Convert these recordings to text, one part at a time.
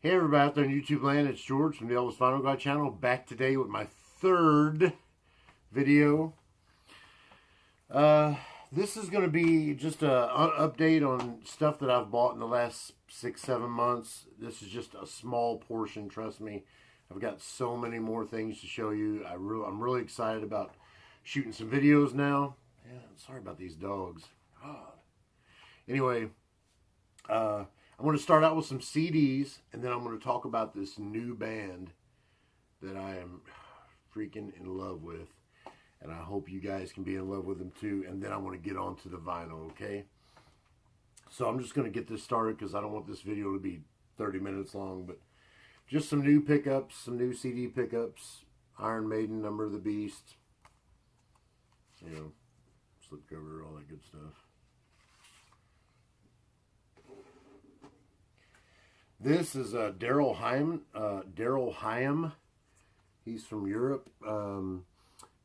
Hey everybody out there in YouTube land, it's George from the Elvis Vinyl Guy channel, back today with my third video. Uh, this is going to be just an update on stuff that I've bought in the last 6-7 months. This is just a small portion, trust me. I've got so many more things to show you. I'm really excited about shooting some videos now. Yeah, sorry about these dogs. God. Anyway, I'm going to start out with some CDs, and then I'm going to talk about this new band that I am freaking in love with. And I hope you guys can be in love with them too. And then I want to get on to the vinyl, okay? So I'm just going to get this started because I don't want this video to be 30 minutes long. But just some new pickups, some new CD pickups. Iron Maiden, Number of the Beast. You know, slipcover, all that good stuff. This is Daryl Hyam. He's from Europe.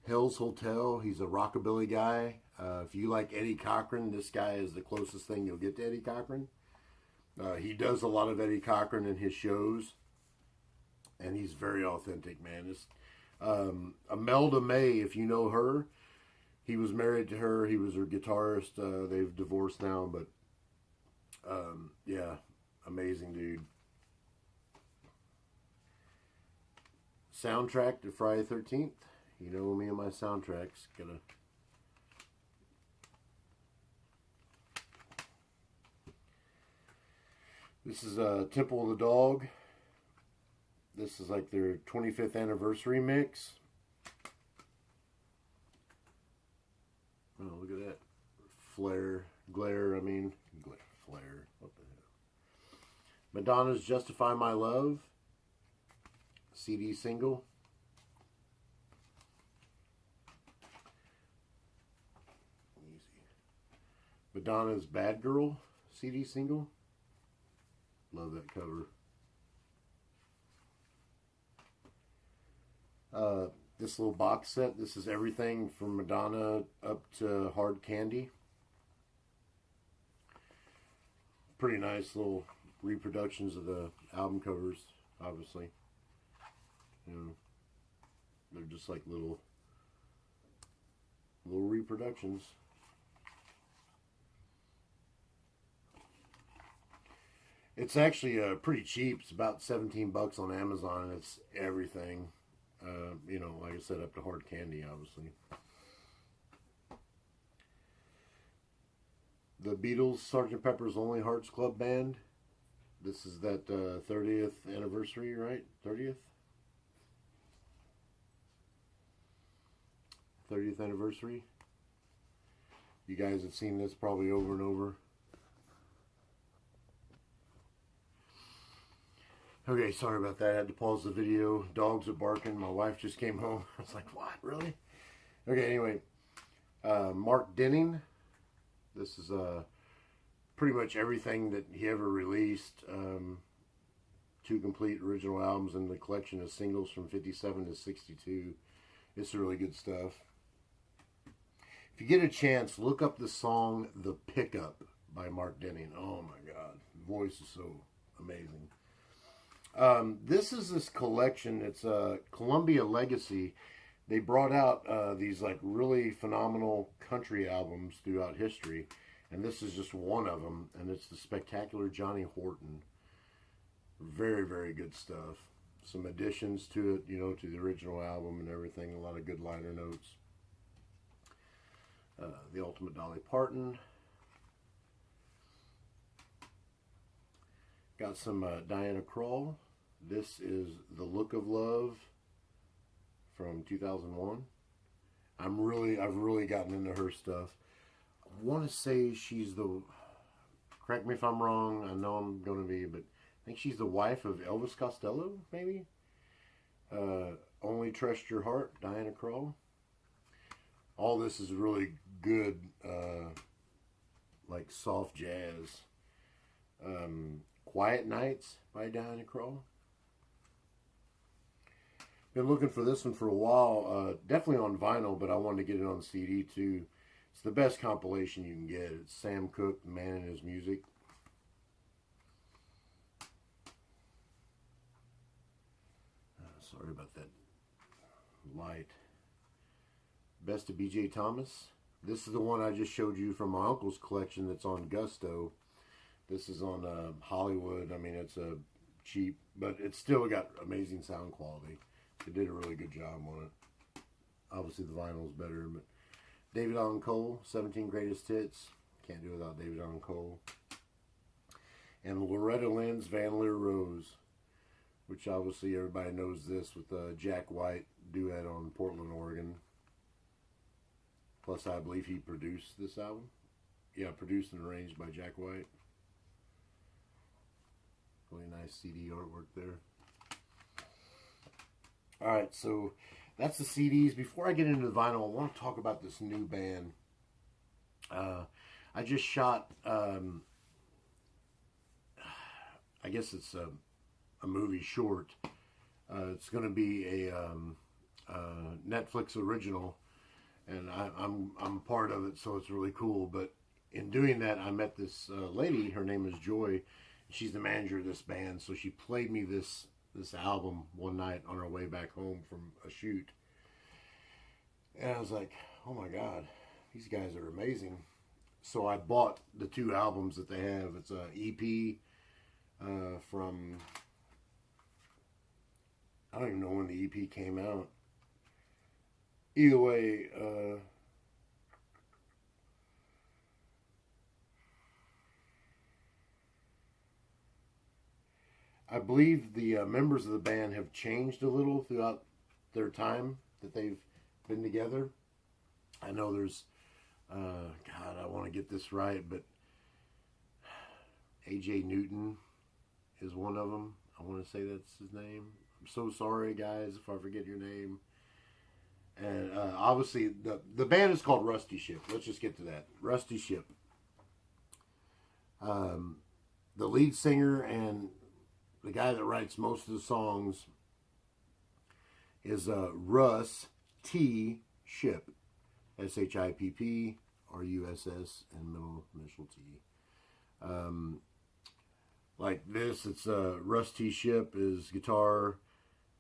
Hill's Hotel. He's a rockabilly guy. If you like Eddie Cochran, this guy is the closest thing you'll get to Eddie Cochran. He does a lot of Eddie Cochran in his shows, and he's very authentic, man. It's, Imelda May, if you know her, he was married to her. He was her guitarist. They've divorced now, but yeah. Amazing dude. Soundtrack to Friday 13th. You know me and my soundtracks. This is Temple of the Dog. This is like their 25th anniversary mix. Oh, look at that. Flare. Glare, I mean. Flare. What the hell? Madonna's Justify My Love, CD single. Easy. Madonna's Bad Girl, CD single. Love that cover. This little box set, this is everything from Madonna up to Hard Candy. Pretty nice little reproductions of the album covers, obviously. You know, they're just like little reproductions. It's actually pretty cheap. It's about 17 bucks on Amazon, and it's everything. You know, like I said, up to Hard Candy, obviously. The Beatles, Sgt. Pepper's Lonely Hearts Club Band. This is that 30th anniversary, right? 30th? 30th anniversary. You guys have seen this probably over and over. Okay, sorry about that. I had to pause the video. Dogs are barking. My wife just came home. I was like, what? Really? Okay, anyway. Mark Denning. This is pretty much everything that he ever released. 2 complete original albums and the collection of singles from 57 to 62. It's really good stuff. If you get a chance, look up the song The Pickup by Mark Denning. Oh my God. The voice is so amazing. This is this collection. It's Columbia Legacy. They brought out these like really phenomenal country albums throughout history. And this is just one of them. And it's the Spectacular Johnny Horton. Very, very good stuff. Some additions to it, you know, to the original album and everything. A lot of good liner notes. The Ultimate Dolly Parton. Got some Diana Krall. This is The Look of Love from 2001. I've really gotten into her stuff. I want to say she's the, correct me if I'm wrong, I know I'm going to be, but I think she's the wife of Elvis Costello, maybe? Only Trust Your Heart, Diana Krall. All this is really good, like soft jazz. Quiet Nights by Diana Krall. Been looking for this one for a while. Definitely on vinyl, but I wanted to get it on CD too. It's the best compilation you can get. It's Sam Cooke, The Man and His Music. Sorry about that light. Best of B.J. Thomas. This is the one I just showed you from my uncle's collection that's on Gusto. This is on Hollywood. I mean, it's a cheap, but it's still got amazing sound quality. They did a really good job on it. Obviously, the vinyl is better, but David Allan Coe, 17 Greatest Hits. Can't do without David Allan Coe. And Loretta Lynn's Van Lear Rose, which obviously everybody knows this with Jack White duet on Portland, Oregon. Plus, I believe he produced this album. Yeah, produced and arranged by Jack White. Really nice CD artwork there. Alright, so that's the CDs. Before I get into the vinyl, I want to talk about this new band. I just shot, I guess it's a movie short. It's going to be a Netflix original, and I'm part of it, so it's really cool. But in doing that, I met this lady. Her name is Joy. She's the manager of this band, so she played me this album one night on our way back home from a shoot, and I was like, oh my god, these guys are amazing. So I bought the 2 albums that they have. It's a EP from, I don't even know when the EP came out. Either way, I believe the members of the band have changed a little throughout their time that they've been together. I know there's, God, I want to get this right, but AJ Newton is one of them. I want to say that's his name. I'm so sorry, guys, if I forget your name. And obviously, the band is called Rusty Ship. Let's just get to that. Rusty Ship. The lead singer and the guy that writes most of the songs is Russ T. Shipp. S-H-I-P-P, R-U-S-S, and middle initial T. Like this, it's Russ T. Shipp is guitar,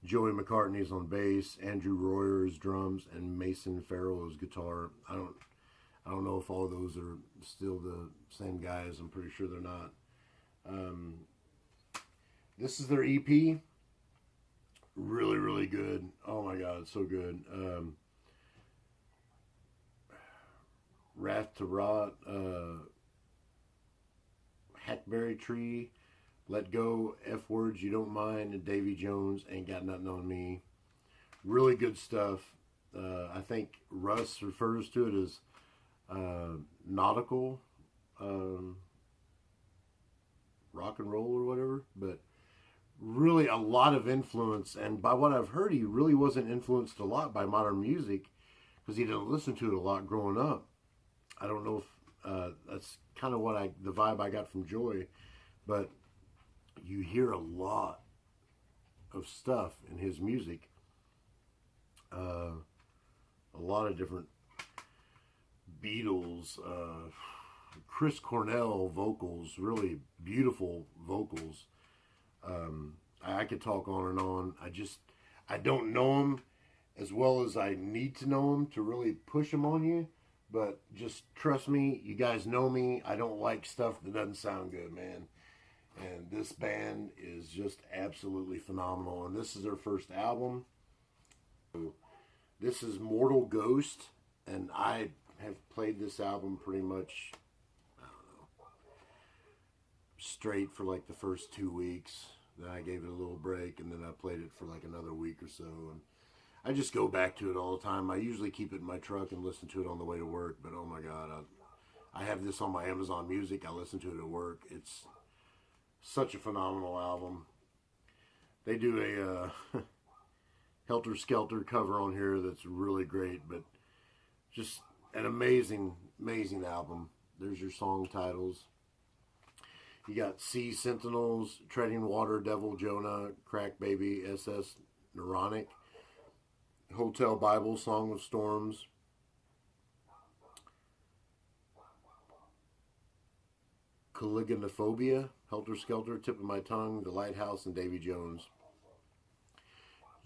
Joey McCartney is on bass, Andrew Royer is drums, and Mason Farrell is guitar. I don't know if all of those are still the same guys. I'm pretty sure they're not. This is their EP. Really, really good. Oh my god, it's so good. Wrath to Rot, Hackberry Tree, Let Go, F Words You Don't Mind, and Davy Jones, Ain't Got Nothing on Me. Really good stuff. I think Russ refers to it as nautical rock and roll or whatever, but really a lot of influence. And by what I've heard, he really wasn't influenced a lot by modern music because he didn't listen to it a lot growing up. I don't know if that's kind of what the vibe I got from Joy, but you hear a lot of stuff in his music. A lot of different Beatles, Chris Cornell vocals, really beautiful vocals. I could talk on and on. I don't know him as well as I need to know him to really push him on you. But just trust me, you guys know me. I don't like stuff that doesn't sound good, man. And this band is just absolutely phenomenal. And this is their first album. This is Mortal Ghost. And I have played this album pretty much, I don't know, straight for like the first 2 weeks. Then I gave it a little break. And then I played it for like another week or so. And I just go back to it all the time. I usually keep it in my truck and listen to it on the way to work. But oh my God, I have this on my Amazon Music. I listen to it at work. It's such a phenomenal album. They do a Helter Skelter cover on here that's really great. But just an amazing, amazing album. There's your song titles. You got Sea Sentinels, Treading Water, Devil Jonah, Crack Baby, SS Neuronic, Hotel Bible, Song of Storms, Caliganophobia, Helter Skelter, Tip of My Tongue, The Lighthouse, and Davy Jones.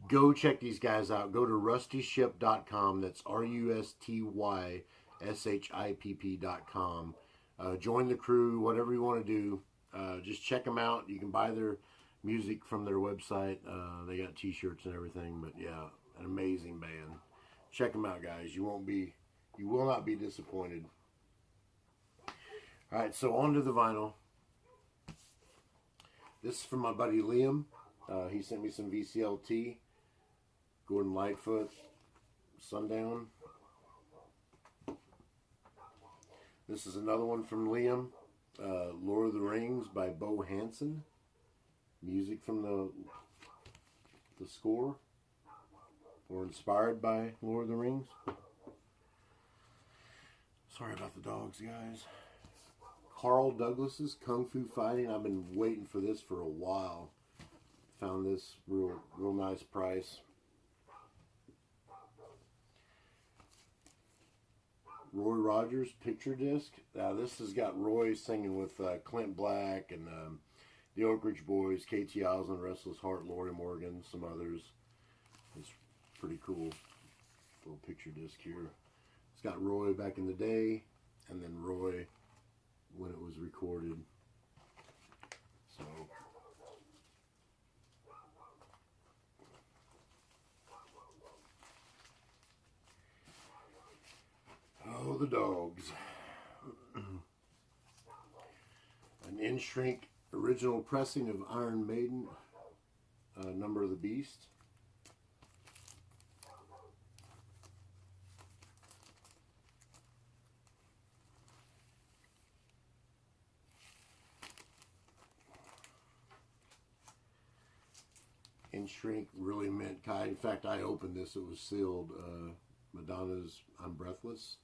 Go check these guys out. Go to rustyship.com. That's RUSTYSHIPP.com. Join the crew, whatever you want to do. Just check them out. You can buy their music from their website. They got t-shirts and everything. But yeah, an amazing band. Check them out, guys. You will not be disappointed. All right, so on to the vinyl. This is from my buddy Liam. He sent me some VCLT. Gordon Lightfoot, Sundown. This is another one from Liam. Lord of the Rings by Bo Hansen. Music from the score. Or inspired by Lord of the Rings. Sorry about the dogs, guys. Carl Douglas's Kung Fu Fighting. I've been waiting for this for a while. Found this real nice price. Roy Rogers picture disc. This has got Roy singing with Clint Black and the Oak Ridge Boys, KT Osmond, Restless Heart, Lorrie Morgan, some others. It's pretty cool little picture disc here. It's got Roy back in the day, and then Roy when it was recorded. So oh, the dogs. An in-shrink original pressing of Iron Maiden, Number of the Beast. In-shrink really mint kind. In fact, I opened this. It was sealed. Madonna's I'm Breathless.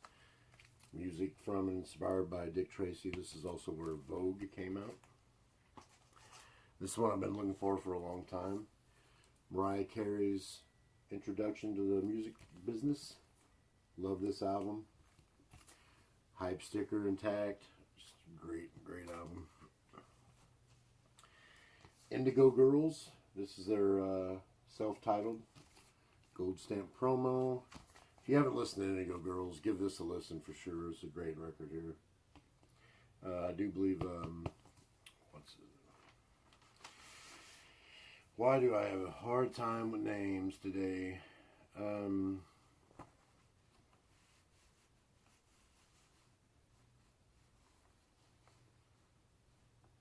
Music from and inspired by Dick Tracy. This is also where Vogue came out. This one I've been looking for a long time. Mariah Carey's introduction to the music business. Love this album. Hype sticker intact. Just great album. Indigo Girls. This is their self-titled gold stamp promo. If you haven't listened to Indigo Girls, give this a listen for sure. It's a great record here. I do believe, what's it? Why do I have a hard time with names today?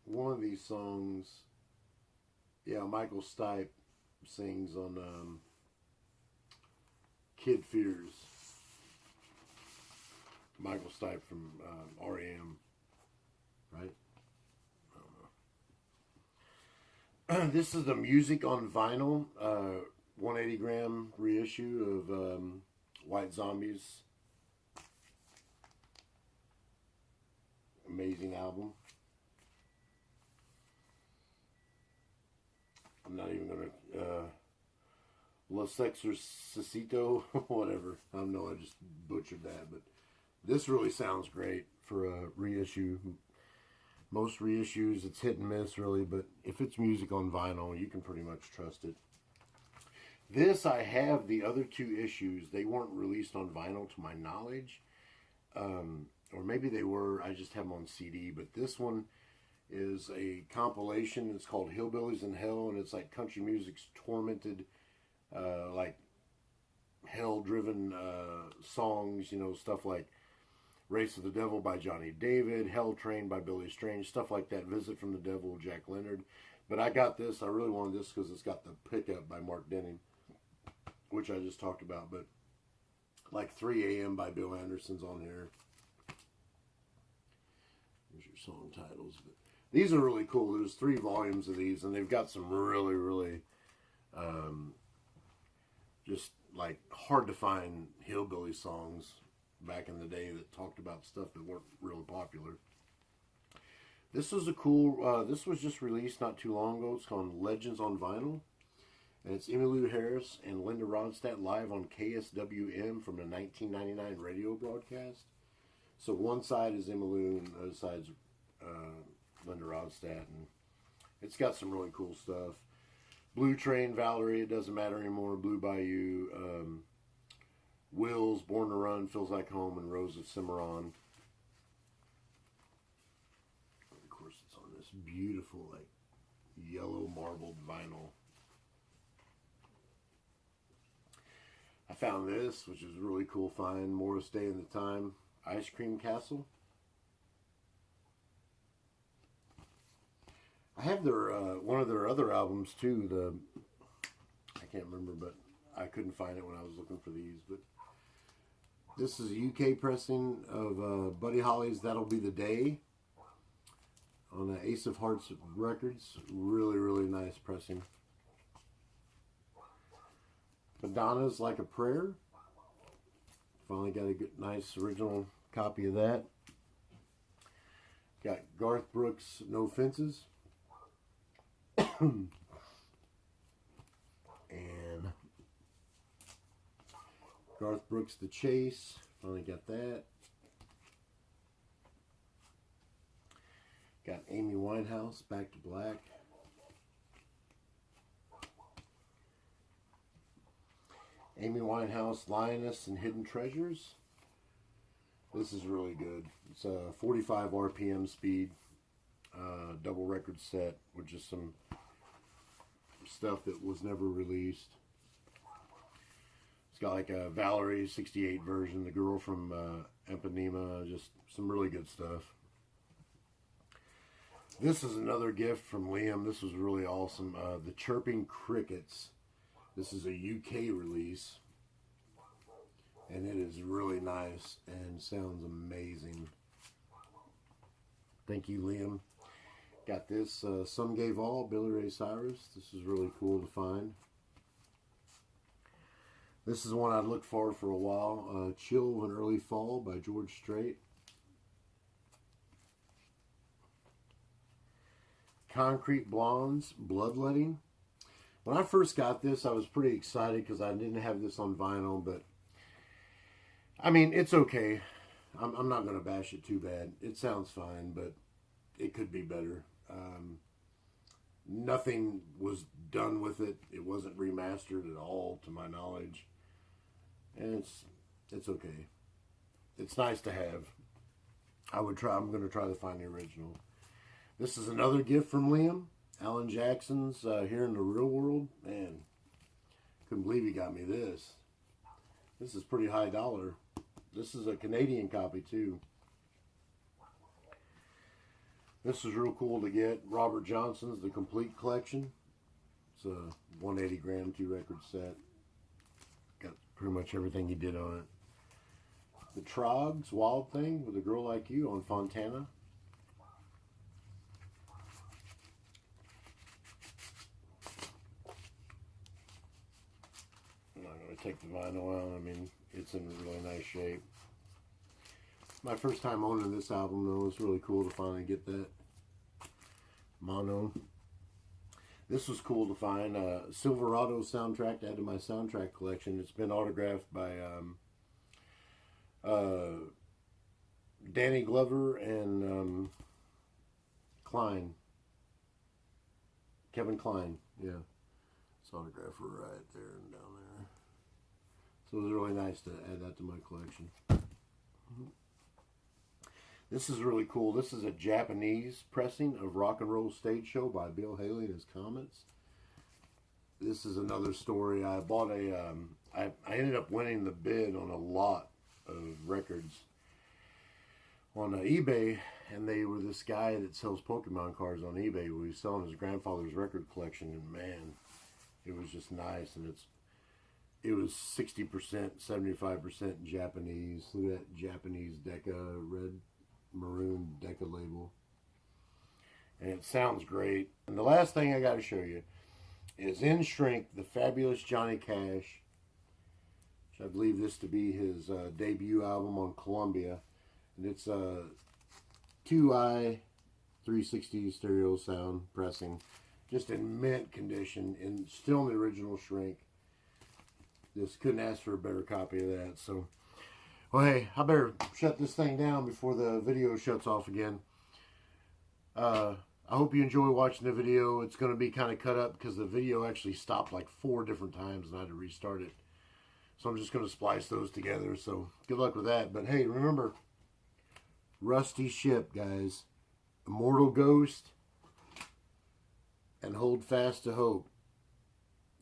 One of these songs, yeah, Michael Stipe sings on Kid Fears. Michael Stipe from R.E.M., right? I don't know. This is the Music on Vinyl 180 gram reissue of White Zombies. Amazing album. I'm not even going to... Los Exorcito, whatever. I don't know, I just butchered that. But this really sounds great for a reissue. Most reissues, it's hit and miss, really. But if it's music on vinyl, you can pretty much trust it. This, I have the other two issues. They weren't released on vinyl to my knowledge. Or maybe they were. I just have them on CD. But this one is a compilation. It's called Hillbillies in Hell. And it's like country music's tormented... like hell-driven songs, you know, stuff like Race of the Devil by Johnny David, Hell Train by Billy Strange, stuff like that, Visit from the Devil, Jack Leonard. But I got this, I really wanted this because it's got the pickup by Mark Denning, which I just talked about, but like 3 a.m. by Bill Anderson's on here. Here's your song titles. But these are really cool. There's 3 volumes of these, and they've got some really just like hard to find hillbilly songs back in the day that talked about stuff that weren't really popular. This was a cool, this was just released not too long ago. It's called Legends on Vinyl. And it's Emmylou Harris and Linda Ronstadt live on KSWM from the 1999 radio broadcast. So one side is Emmylou and the other side's Linda Ronstadt. And it's got some really cool stuff. Blue Train, Valerie, It Doesn't Matter Anymore, Blue Bayou, Wills, Born to Run, Feels Like Home, and Rose of Cimarron. Of course, it's on this beautiful, like, yellow marbled vinyl. I found this, which is a really cool find. Morris Day and the Time, Ice Cream Castle. I have their one of their other albums too. I can't remember, but I couldn't find it when I was looking for these. But this is a UK pressing of Buddy Holly's "That'll Be the Day" on Ace of Hearts Records. Really, really nice pressing. Madonna's "Like a Prayer." Finally got a good, nice original copy of that. Got Garth Brooks' "No Fences." And Garth Brooks' "The Chase." Finally got that. Got Amy Winehouse, "Back to Black." Amy Winehouse, "Lioness and Hidden Treasures." This is really good. It's a 45 RPM speed, double record set with just some stuff that was never released. It's got like a Valerie 68 version, The Girl from Ipanema, just some really good stuff. This is another gift from Liam. This was really awesome. The Chirping Crickets. This is a UK release, and it is really nice and sounds amazing. Thank you, Liam. Got this, Some Gave All, Billy Ray Cyrus. This is really cool to find. This is one I'd looked for a while. Chill of an Early Fall by George Strait. Concrete Blondes, Bloodletting. When I first got this, I was pretty excited because I didn't have this on vinyl, but I mean, it's okay. I'm not going to bash it too bad. It sounds fine, but it could be better. Nothing was done with it. It wasn't remastered at all, to my knowledge. And it's okay. It's nice to have. I'm going to try to find the original. This is another gift from Liam. Alan Jackson's Here in the Real World. Man, couldn't believe he got me this. This is pretty high dollar. This is a Canadian copy too. This is real cool to get. Robert Johnson's The Complete Collection. It's a 180 gram 2-record set. Got pretty much everything he did on it. The Trogs, Wild Thing with a Girl Like You on Fontana. I'm not going to take the vinyl out. I mean, it's in really nice shape. My first time owning this album, though. It's really cool to finally get that mono. This was cool to find. Silverado soundtrack to add to my soundtrack collection. It's been autographed by Danny Glover and Klein. Kevin Klein, yeah. It's autographed right there and down there. So it was really nice to add that to my collection. This is really cool. This is a Japanese pressing of Rock and Roll Stage Show by Bill Haley and his Comets. This is another story. I bought I ended up winning the bid on a lot of records on eBay, and they were this guy that sells Pokemon cards on eBay. He was selling his grandfather's record collection, and man, it was just nice. And it was 60%, 75% Japanese. Look at that Japanese Decca, red maroon Decca label. And it sounds great. And the last thing I got to show you is In Shrink, the Fabulous Johnny Cash, which I believe this to be his debut album on Columbia. And it's a 2i 360 stereo sound pressing, just in mint condition, and still in the original shrink. Just couldn't ask for a better copy of that. So, well, hey, I better shut this thing down before the video shuts off again. I I hope you enjoy watching the video. It's going to be kind of cut up because the video actually stopped like 4 different times and I had to restart it. So I'm just going to splice those together. So good luck with that. But hey, remember, Rusty Ship, guys. Immortal Ghost and Hold Fast to Hope.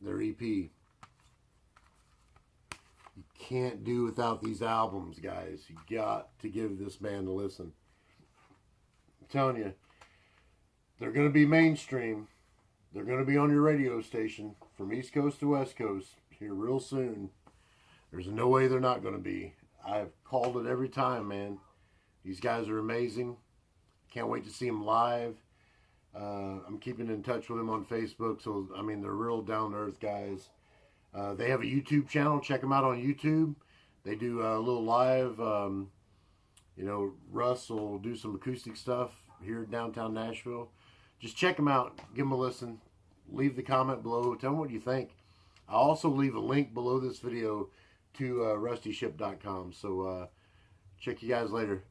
Their EP. You can't do without these albums, guys. You got to give this band a listen. I'm telling you, they're going to be mainstream. They're going to be on your radio station from East Coast to West Coast here real soon. There's no way they're not going to be. I've called it every time, man. These guys are amazing. Can't wait to see them live. I'm keeping in touch with them on Facebook. So, I mean, they're real down-to-earth guys. They have a YouTube channel. Check them out on YouTube. They do a little live. You know, Russ will do some acoustic stuff here in downtown Nashville. Just check them out. Give them a listen. Leave the comment below. Tell them what you think. I'll also leave a link below this video to rustyship.com. So check you guys later.